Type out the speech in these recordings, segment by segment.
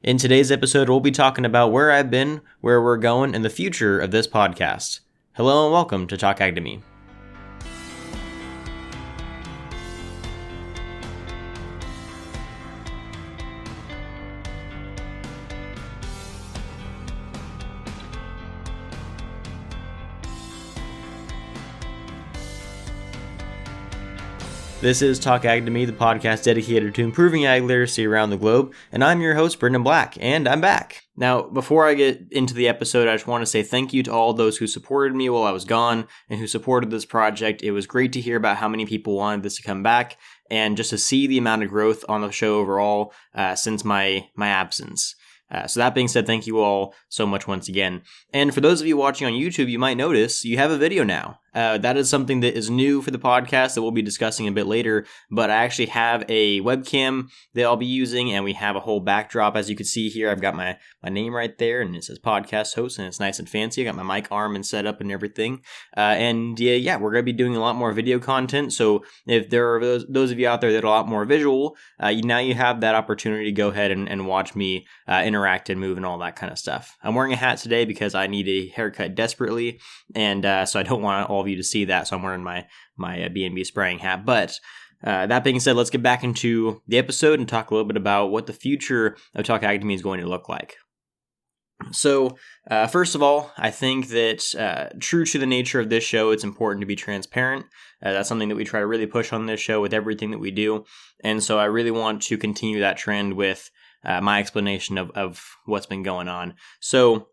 In today's episode, we'll be talking about where I've been, where we're going, and the future of this podcast. Hello and welcome to Talk Ag to Me. This is Talk Ag to Me, the podcast dedicated to improving ag literacy around the globe, and I'm your host, Brendan Black, and I'm back. Now, before I get into the episode, I just want to say thank you to all those who supported me while I was gone and who supported this project. It was great to hear about how many people wanted this to come back, and just to see the amount of growth on the show overall since my absence. So that being said, thank you all so much once again. And for those of you watching on YouTube, you might notice you have a video now. That is something that is new for the podcast that we'll be discussing a bit later, but I actually have a webcam that I'll be using, and we have a whole backdrop. As you can see here, I've got my name right there, and it says podcast host, and it's nice and fancy. I got my mic arm and set up and everything. And we're going to be doing a lot more video content, so if there are those of you out there that are a lot more visual, now you have that opportunity to go ahead and watch me interact and move and all that kind of stuff. I'm wearing a hat today because I need a haircut desperately, and so I don't want all of you to see that, so I'm wearing my B&B spraying hat. But that being said, let's get back into the episode and talk a little bit about what the future of Talk Ag to Me is going to look like. So, first of all, I think that true to the nature of this show, it's important to be transparent. That's something that we try to really push on this show with everything that we do. And so I really want to continue that trend with my explanation of what's been going on. So,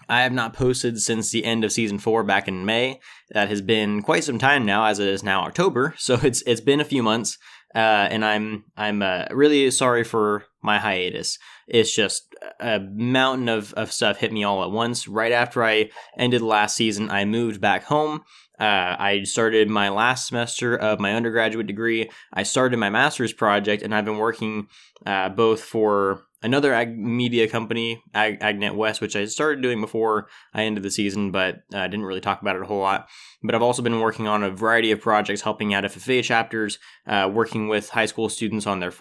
I have not posted since the end of season 4 back in May. That has been quite some time now, as it is now October. So it's been a few months, and I'm really sorry for my hiatus. It's just a mountain of stuff hit me all at once. Right after I ended last season, I moved back home. I started my last semester of my undergraduate degree. I started my master's project, and I've been working both for another ag media company, AgNet West, which I started doing before I ended the season, but didn't really talk about it a whole lot. But I've also been working on a variety of projects, helping out FFA chapters, working with high school students on their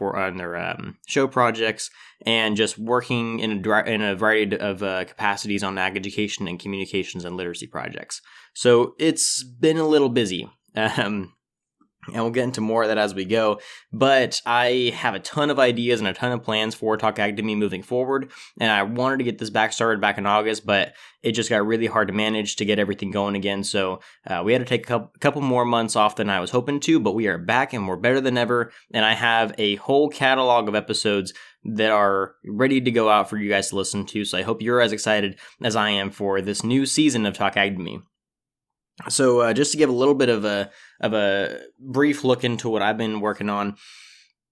show projects, and just working in a variety of capacities on ag education and communications and literacy projects. So it's been a little busy. And we'll get into more of that as we go. But I have a ton of ideas and a ton of plans for Talk Ag to Me moving forward. And I wanted to get this started back in August, but it just got really hard to manage to get everything going again. So we had to take a couple more months off than I was hoping to, but we are back and we're better than ever. And I have a whole catalog of episodes that are ready to go out for you guys to listen to. So I hope you're as excited as I am for this new season of Talk Ag to Me. So just to give a little bit of a brief look into what I've been working on,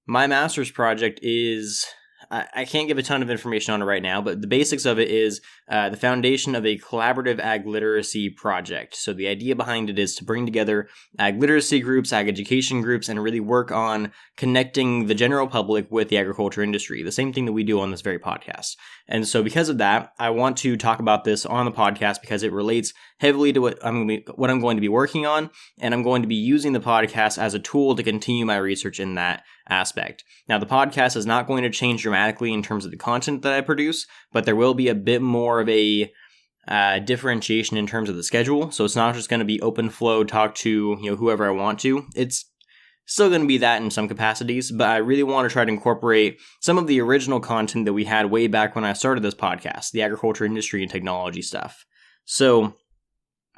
my master's project is, I can't give a ton of information on it right now, but the basics of it is the foundation of a collaborative ag literacy project. So the idea behind it is to bring together ag literacy groups, ag education groups, and really work on connecting the general public with the agriculture industry, the same thing that we do on this very podcast. And so because of that, I want to talk about this on the podcast because it relates heavily to what I'm going to be working on, and I'm going to be using the podcast as a tool to continue my research in that aspect. Now, the podcast is not going to change dramatically in terms of the content that I produce, but there will be a bit more of a differentiation in terms of the schedule. So it's not just going to be open flow, talk to whoever I want to. It's still going to be that in some capacities, but I really want to try to incorporate some of the original content that we had way back when I started this podcast, the agriculture industry and technology stuff. So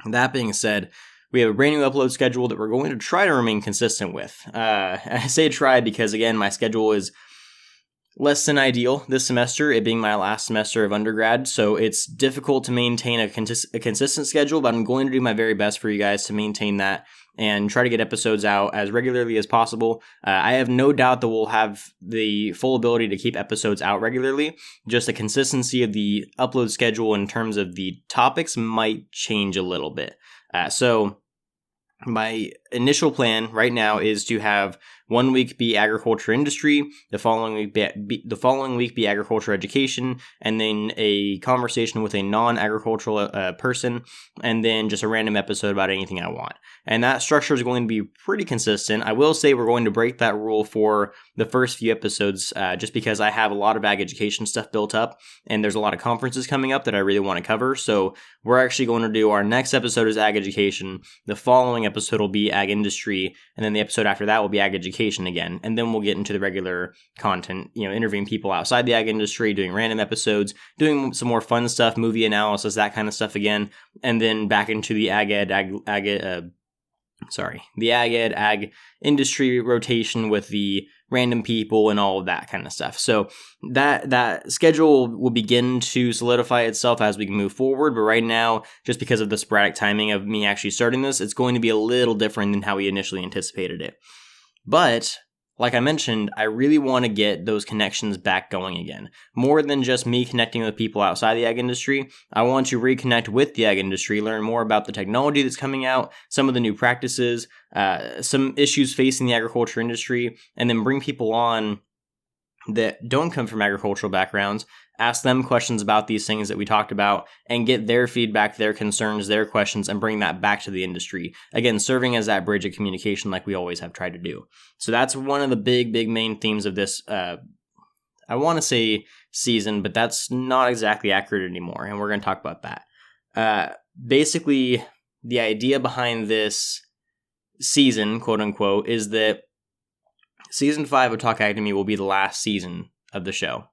that being said, we have a brand new upload schedule that we're going to try to remain consistent with. I say try because, again, my schedule is less than ideal this semester, it being my last semester of undergrad, so it's difficult to maintain a consistent schedule, but I'm going to do my very best for you guys to maintain that and try to get episodes out as regularly as possible. I have no doubt that we'll have the full ability to keep episodes out regularly. Just the consistency of the upload schedule in terms of the topics might change a little bit. So my initial plan right now is to have 1 week be agriculture industry, the following week be agriculture education, and then a conversation with a non-agricultural person, and then just a random episode about anything I want. And that structure is going to be pretty consistent. I will say we're going to break that rule for the first few episodes, just because I have a lot of ag education stuff built up, and there's a lot of conferences coming up that I really want to cover. So we're actually going to do, our next episode is ag education, the following episode will be ag industry, and then the episode after that will be ag education again. And then we'll get into the regular content, interviewing people outside the ag industry, doing random episodes, doing some more fun stuff, movie analysis, that kind of stuff again, and then back into the ag industry rotation with the random people and all of that kind of stuff. So that schedule will begin to solidify itself as we move forward. But right now, just because of the sporadic timing of me actually starting this, it's going to be a little different than how we initially anticipated it. But like I mentioned, I really want to get those connections back going again. More than just me connecting with people outside the ag industry, I want to reconnect with the ag industry, learn more about the technology that's coming out, some of the new practices, some issues facing the agriculture industry, and then bring people on that don't come from agricultural backgrounds, ask them questions about these things that we talked about, and get their feedback, their concerns, their questions, and bring that back to the industry. Again, serving as that bridge of communication like we always have tried to do. So that's one of the big main themes of this, I want to say season, but that's not exactly accurate anymore, and we're going to talk about that. Basically, the idea behind this season, quote unquote, is that Season 5 of Talk Ag to Me will be the last season of the show.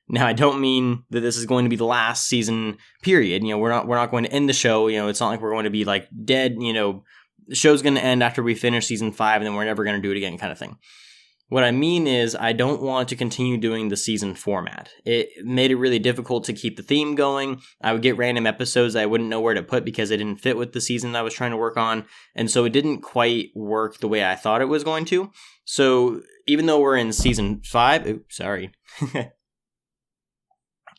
Now, I don't mean that this is going to be the last season, period. We're not going to end the show. It's not like we're going to be like dead, the show's going to end after we finish Season 5 and then we're never going to do it again kind of thing. What I mean is I don't want to continue doing the season format. It made it really difficult to keep the theme going. I would get random episodes I wouldn't know where to put because it didn't fit with the season I was trying to work on. And so it didn't quite work the way I thought it was going to. So even though we're in Season 5,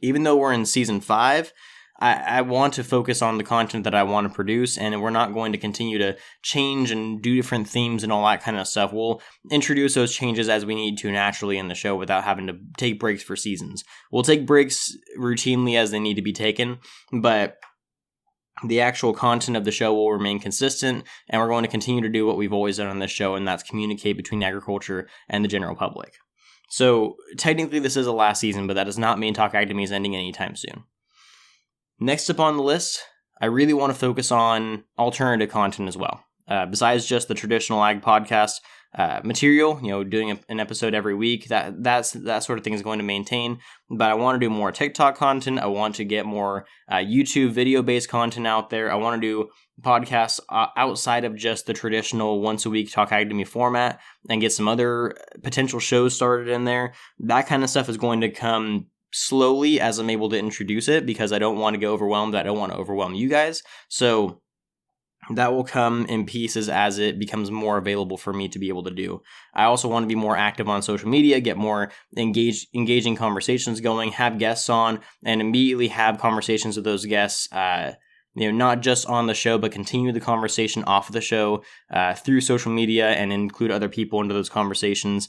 even though we're in Season 5, I want to focus on the content that I want to produce, and we're not going to continue to change and do different themes and all that kind of stuff. We'll introduce those changes as we need to naturally in the show without having to take breaks for seasons. We'll take breaks routinely as they need to be taken, but the actual content of the show will remain consistent, and we're going to continue to do what we've always done on this show, and that's communicate between agriculture and the general public. So technically this is the last season, but that does not mean Talk Ag to Me is ending anytime soon. Next up on the list, I really want to focus on alternative content as well. Besides just the traditional ag podcast material, doing an episode every week, that sort of thing is going to maintain. But I want to do more TikTok content. I want to get more YouTube video-based content out there. I want to do podcasts outside of just the traditional once-a-week Talk Ag to Me format and get some other potential shows started in there. That kind of stuff is going to come slowly as I'm able to introduce it because I don't want to get overwhelmed. I don't want to overwhelm you guys. So that will come in pieces as it becomes more available for me to be able to do. I also want to be more active on social media, get more engaging conversations going, have guests on, and immediately have conversations with those guests, not just on the show, but continue the conversation off of the show through social media and include other people into those conversations.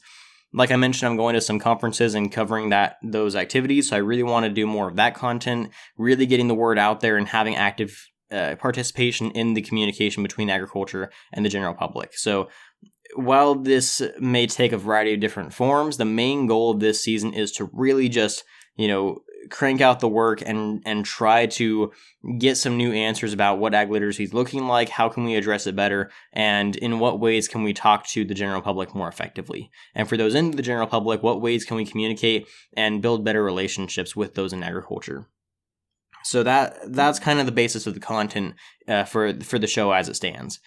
Like I mentioned, I'm going to some conferences and covering those activities, so I really want to do more of that content, really getting the word out there and having active participation in the communication between agriculture and the general public. So while this may take a variety of different forms, the main goal of this season is to really just, crank out the work and try to get some new answers about what ag literacy is looking like, how can we address it better, and in what ways can we talk to the general public more effectively. And for those in the general public, what ways can we communicate and build better relationships with those in agriculture. So that's kind of the basis of the content for the show as it stands.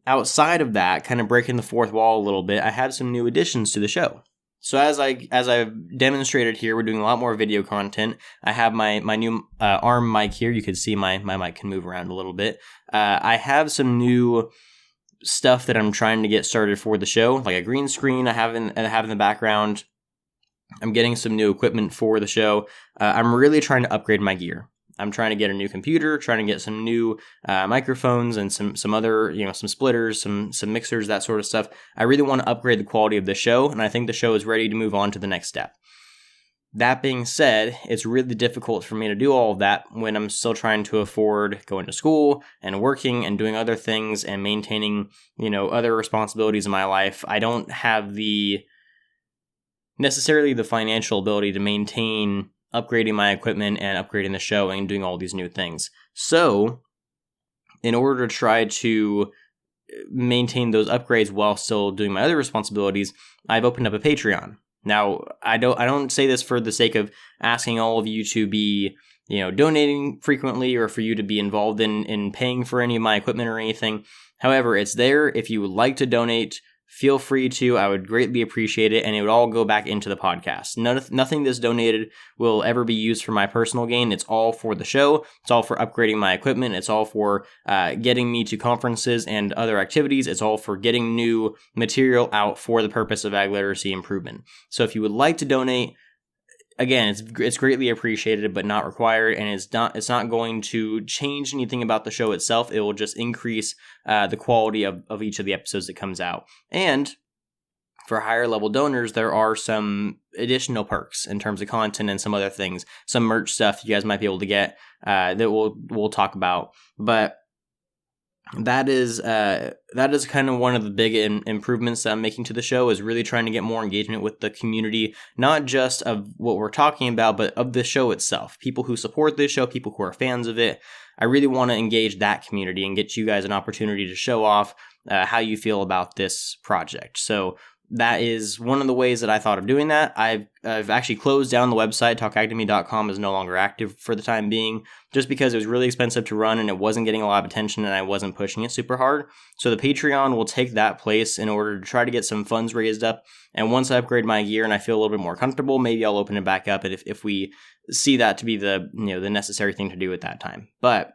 Outside of that, kind of breaking the fourth wall a little bit, I have some new additions to the show. So as I've demonstrated here, we're doing a lot more video content. I have my new arm mic here. You can see my mic can move around a little bit. I have some new stuff that I'm trying to get started for the show, like a green screen I have in the background. I'm getting some new equipment for the show. I'm really trying to upgrade my gear. I'm trying to get a new computer, trying to get some new microphones and some other, some splitters, some mixers, that sort of stuff. I really want to upgrade the quality of the show, and I think the show is ready to move on to the next step. That being said, it's really difficult for me to do all of that when I'm still trying to afford going to school and working and doing other things and maintaining, other responsibilities in my life. I don't have necessarily the financial ability to maintain upgrading my equipment and upgrading the show and doing all these new things. So, in order to try to maintain those upgrades while still doing my other responsibilities, I've opened up a Patreon. Now, I don't say this for the sake of asking all of you to be, donating frequently or for you to be involved in paying for any of my equipment or anything. However, it's there. If you would like to donate, feel free to. I would greatly appreciate it, and it would all go back into the podcast. Nothing that's donated will ever be used for my personal gain. It's all for the show. It's all for upgrading my equipment. It's all for getting me to conferences and other activities. It's all for getting new material out for the purpose of ag literacy improvement. So if you would like to donate, again, it's greatly appreciated, but not required, and it's not going to change anything about the show itself. It will just increase the quality of each of the episodes that comes out. And for higher level donors, there are some additional perks in terms of content and some other things, some merch stuff you guys might be able to get that we'll talk about. But that is kind of one of the big improvements that I'm making to the show, is really trying to get more engagement with the community, not just of what we're talking about, but of the show itself. People who support this show, people who are fans of it. I really want to engage that community and get you guys an opportunity to show off how you feel about this project. So that is one of the ways that I thought of doing that. I've actually closed down the website. TalkAgToMe.com is no longer active for the time being, just because it was really expensive to run and it wasn't getting a lot of attention and I wasn't pushing it super hard. So the Patreon will take that place in order to try to get some funds raised up. And once I upgrade my gear and I feel a little bit more comfortable, maybe I'll open it back up if we see that to be the necessary thing to do at that time. But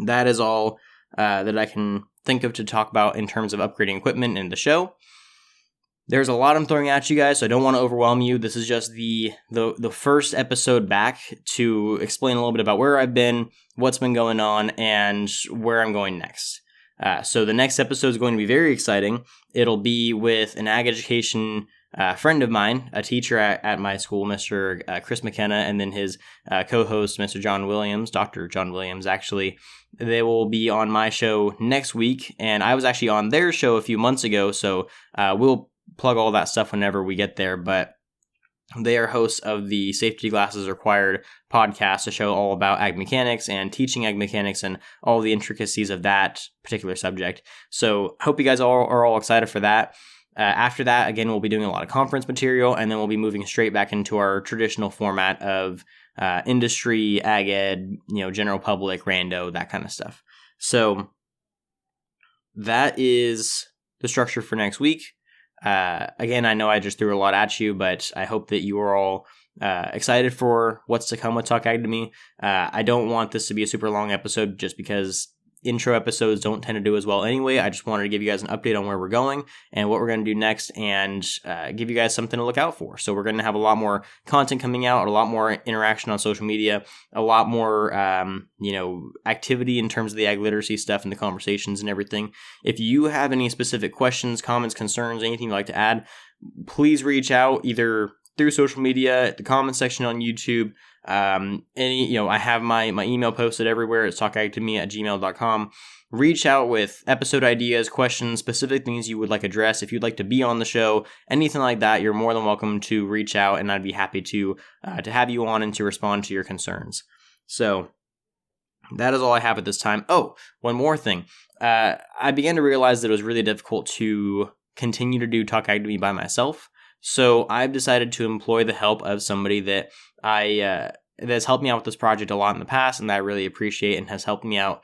that is all that I can think of to talk about in terms of upgrading equipment in the show. There's a lot I'm throwing at you guys, so I don't want to overwhelm you. This is just the first episode back to explain a little bit about where I've been, what's been going on, and where I'm going next. So the next episode is going to be very exciting. It'll be with an ag education friend of mine, a teacher at my school, Mr. Chris McKenna, and then his co-host, Mr. John Williams, Dr. John Williams, actually. They will be on my show next week, and I was actually on their show a few months ago, so we'll plug all that stuff whenever we get there. But they are hosts of the Safety Glasses Required podcast, a show all about ag mechanics and teaching ag mechanics and all the intricacies of that particular subject. So hope you guys are all excited for that. After that, again, we'll be doing a lot of conference material, and then we'll be moving straight back into our traditional format of industry, ag ed, general public, rando, that kind of stuff. So that is the structure for next week. Again, I know I just threw a lot at you, but I hope that you are all excited for what's to come with Talk Ag to Me. I don't want this to be a super long episode just because intro episodes don't tend to do as well anyway. I just wanted to give you guys an update on where we're going and what we're going to do next, and give you guys something to look out for. So we're going to have a lot more content coming out, a lot more interaction on social media, a lot more activity in terms of the ag literacy stuff and the conversations and everything. If you have any specific questions, comments, concerns, anything you'd like to add, please reach out either through social media, the comment section on YouTube. I have my email posted everywhere. It's talkagtome@gmail.com. Reach out with episode ideas, questions, specific things you would like addressed. If you'd like to be on the show, anything like that, you're more than welcome to reach out, and I'd be happy to have you on and to respond to your concerns. So that is all I have at this time. Oh, one more thing. I began to realize that it was really difficult to continue to do Talk Ag to Me by myself. So I've decided to employ the help of somebody that that's helped me out with this project a lot in the past, and that I really appreciate, and has helped me out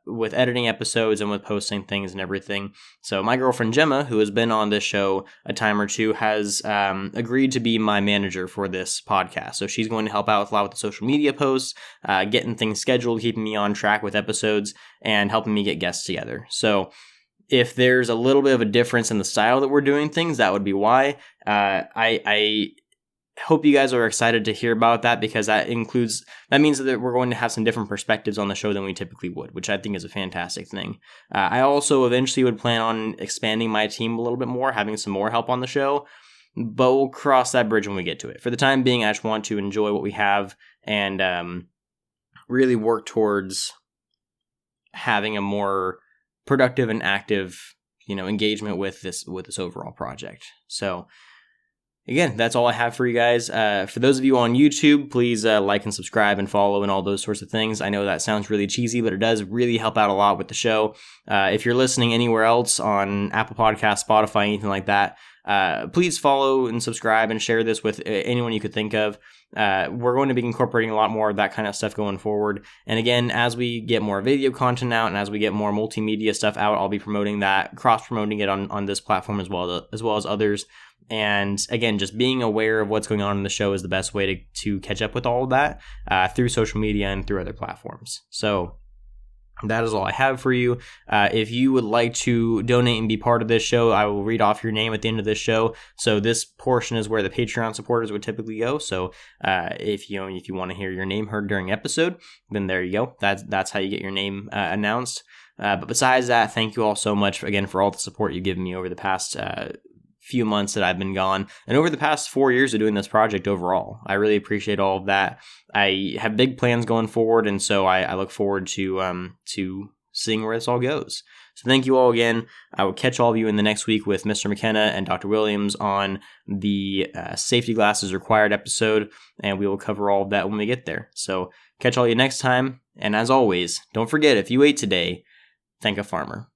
with editing episodes and with posting things and everything. So my girlfriend Gemma, who has been on this show a time or two, has agreed to be my manager for this podcast. So she's going to help out with a lot with the social media posts, getting things scheduled, keeping me on track with episodes, and helping me get guests together. So if there's a little bit of a difference in the style that we're doing things, that would be why. I hope you guys are excited to hear about that, because that means that we're going to have some different perspectives on the show than we typically would, which I think is a fantastic thing. I also eventually would plan on expanding my team a little bit more, having some more help on the show, but we'll cross that bridge when we get to it. For the time being, I just want to enjoy what we have and really work towards having a more productive and active, engagement with this overall project. So again, that's all I have for you guys. For those of you on YouTube, please like and subscribe and follow and all those sorts of things. I know that sounds really cheesy, but it does really help out a lot with the show. If you're listening anywhere else on Apple Podcasts, Spotify, anything like that, please follow and subscribe and share this with anyone you could think of. We're going to be incorporating a lot more of that kind of stuff going forward. And again, as we get more video content out and as we get more multimedia stuff out, I'll be promoting that, cross-promoting it on this platform as well as others. And again, just being aware of what's going on in the show is the best way to catch up with all of that through social media and through other platforms. So that is all I have for you. If you would like to donate and be part of this show, I will read off your name at the end of this show. So this portion is where the Patreon supporters would typically go. So if you want to hear your name heard during episode, then there you go. That's how you get your name announced. But besides that, thank you all so much again for all the support you've given me over the past few months that I've been gone, and over the past 4 years of doing this project overall. I really appreciate all of that. I have big plans going forward, and so I look forward to seeing where this all goes. So thank you all again. I will catch all of you in the next week with Mr. McKenna and Dr. Williams on the safety glasses required episode, and we will cover all of that when we get there. So catch all you next time, and as always, don't forget, if you ate today, thank a farmer.